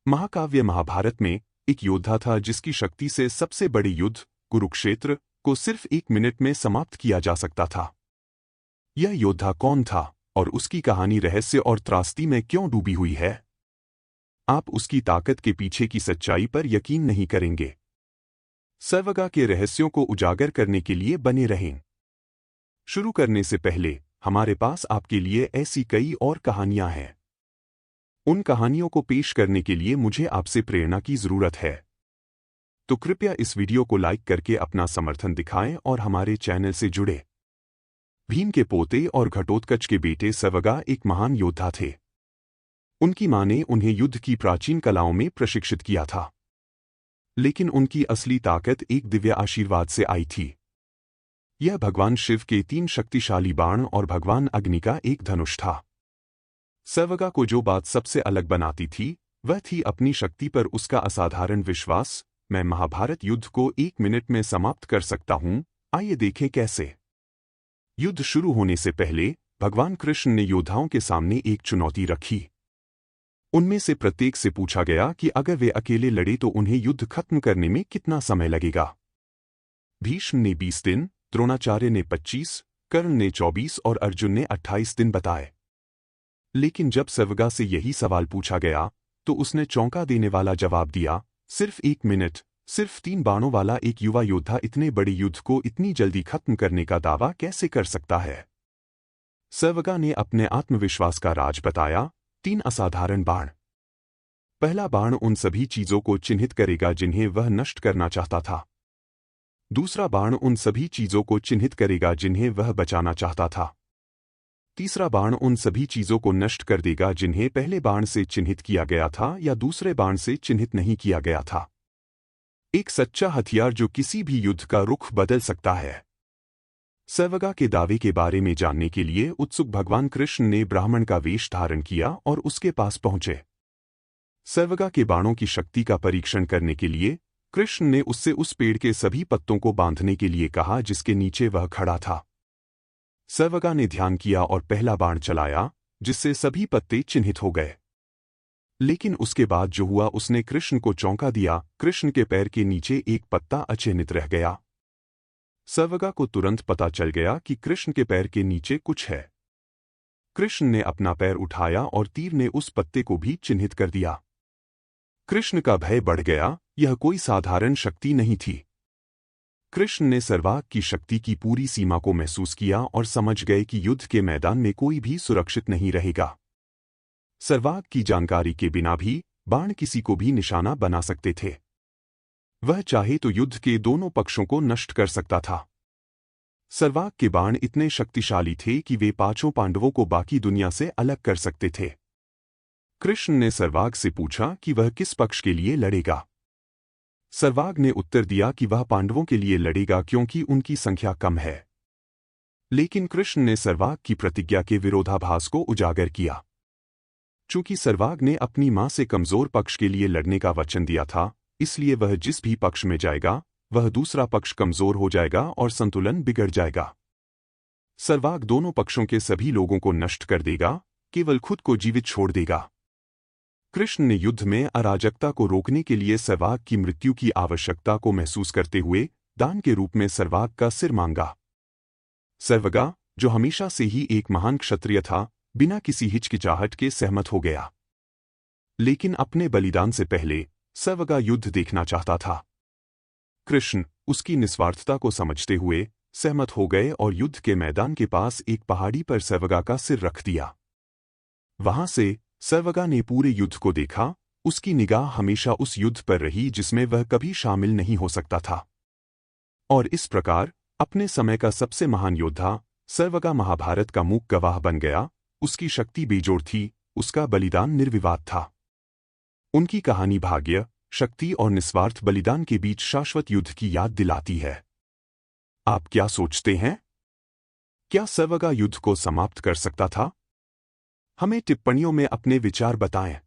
महाकाव्य महाभारत में एक योद्धा था जिसकी शक्ति से सबसे बड़े युद्ध कुरुक्षेत्र को सिर्फ 1 मिनट में समाप्त किया जा सकता था। यह योद्धा कौन था और उसकी कहानी रहस्य और त्रासदी में क्यों डूबी हुई है? आप उसकी ताकत के पीछे की सच्चाई पर यकीन नहीं करेंगे। सर्वगा के रहस्यों को उजागर करने के लिए बने रहें। शुरू करने से पहले हमारे पास आपके लिए ऐसी कई और कहानियां हैं। उन कहानियों को पेश करने के लिए मुझे आपसे प्रेरणा की जरूरत है। तो कृपया इस वीडियो को लाइक करके अपना समर्थन दिखाएं और हमारे चैनल से जुड़े। भीम के पोते और घटोत्कच के बेटे सर्वगा एक महान योद्धा थे। उनकी मां ने उन्हें युद्ध की प्राचीन कलाओं में प्रशिक्षित किया था, लेकिन उनकी असली ताकत एक दिव्य आशीर्वाद से आई थी। यह भगवान शिव के 3 शक्तिशाली बाण और भगवान अग्नि का एक धनुष था। सर्वगा को जो बात सबसे अलग बनाती थी वह थी अपनी शक्ति पर उसका असाधारण विश्वास। मैं महाभारत युद्ध को 1 मिनट में समाप्त कर सकता हूं। आइए देखें कैसे। युद्ध शुरू होने से पहले भगवान कृष्ण ने योद्धाओं के सामने एक चुनौती रखी। उनमें से प्रत्येक से पूछा गया कि अगर वे अकेले लड़े तो उन्हें युद्ध खत्म करने में कितना समय लगेगा। भीष्म ने 20 दिन, द्रोणाचार्य ने 25, कर्ण ने 24 और अर्जुन ने 28 दिन बताए। लेकिन जब सर्वगा से यही सवाल पूछा गया तो उसने चौंका देने वाला जवाब दिया, सिर्फ 1 मिनट। सिर्फ 3 बाणों वाला एक युवा योद्धा इतने बड़े युद्ध को इतनी जल्दी खत्म करने का दावा कैसे कर सकता है? सर्वगा ने अपने आत्मविश्वास का राज बताया। 3 असाधारण बाण। पहला बाण उन सभी चीजों को चिन्हित करेगा जिन्हें वह नष्ट करना चाहता था। दूसरा बाण उन सभी चीजों को चिन्हित करेगा जिन्हें वह बचाना चाहता था। तीसरा बाण उन सभी चीजों को नष्ट कर देगा जिन्हें पहले बाण से चिन्हित किया गया था या दूसरे बाण से चिन्हित नहीं किया गया था। एक सच्चा हथियार जो किसी भी युद्ध का रुख बदल सकता है। सर्वगा के दावे के बारे में जानने के लिए उत्सुक भगवान कृष्ण ने ब्राह्मण का वेश धारण किया और उसके पास पहुंचे। सर्वगा के बाणों की शक्ति का परीक्षण करने के लिए कृष्ण ने उससे उस पेड़ के सभी पत्तों को बांधने के लिए कहा जिसके नीचे वह खड़ा था। सर्वगा ने ध्यान किया और पहला बाण चलाया, जिससे सभी पत्ते चिन्हित हो गए। लेकिन उसके बाद जो हुआ उसने कृष्ण को चौंका दिया। कृष्ण के पैर के नीचे एक पत्ता अचिन्हित रह गया। सर्वगा को तुरंत पता चल गया कि कृष्ण के पैर के नीचे कुछ है। कृष्ण ने अपना पैर उठाया और तीर ने उस पत्ते को भी चिन्हित कर दिया। कृष्ण का भय बढ़ गया। यह कोई साधारण शक्ति नहीं थी। कृष्ण ने सर्वाग की शक्ति की पूरी सीमा को महसूस किया और समझ गए कि युद्ध के मैदान में कोई भी सुरक्षित नहीं रहेगा। सर्वाग की जानकारी के बिना भी बाण किसी को भी निशाना बना सकते थे। वह चाहे तो युद्ध के दोनों पक्षों को नष्ट कर सकता था। सर्वाग के बाण इतने शक्तिशाली थे कि वे 5 पांडवों को बाकी दुनिया से अलग कर सकते थे। कृष्ण ने सर्वाग से पूछा कि वह किस पक्ष के लिए लड़ेगा। सर्वाग ने उत्तर दिया कि वह पांडवों के लिए लड़ेगा क्योंकि उनकी संख्या कम है। लेकिन कृष्ण ने सर्वाग की प्रतिज्ञा के विरोधाभास को उजागर किया। चूंकि सर्वाग ने अपनी मां से कमजोर पक्ष के लिए लड़ने का वचन दिया था, इसलिए वह जिस भी पक्ष में जाएगा वह दूसरा पक्ष कमजोर हो जाएगा और संतुलन बिगड़ जाएगा। सर्वाग दोनों पक्षों के सभी लोगों को नष्ट कर देगा, केवल खुद को जीवित छोड़ देगा। कृष्ण ने युद्ध में अराजकता को रोकने के लिए सर्वाग की मृत्यु की आवश्यकता को महसूस करते हुए दान के रूप में सर्वाग का सिर मांगा। सर्वगा, जो हमेशा से ही एक महान क्षत्रिय था, बिना किसी हिचकिचाहट के सहमत हो गया। लेकिन अपने बलिदान से पहले सर्वगा युद्ध देखना चाहता था। कृष्ण उसकी निस्वार्थता को समझते हुए सहमत हो गए और युद्ध के मैदान के पास एक पहाड़ी पर सर्वगा का सिर रख दिया। वहां से सर्वगा ने पूरे युद्ध को देखा। उसकी निगाह हमेशा उस युद्ध पर रही जिसमें वह कभी शामिल नहीं हो सकता था। और इस प्रकार अपने समय का सबसे महान योद्धा सर्वगा महाभारत का मूक गवाह बन गया। उसकी शक्ति बेजोड़ थी, उसका बलिदान निर्विवाद था। उनकी कहानी भाग्य, शक्ति और निस्वार्थ बलिदान के बीच शाश्वत युद्ध की याद दिलाती है। आप क्या सोचते हैं? क्या सर्वगा युद्ध को समाप्त कर सकता था? हमें टिप्पणियों में अपने विचार बताएं।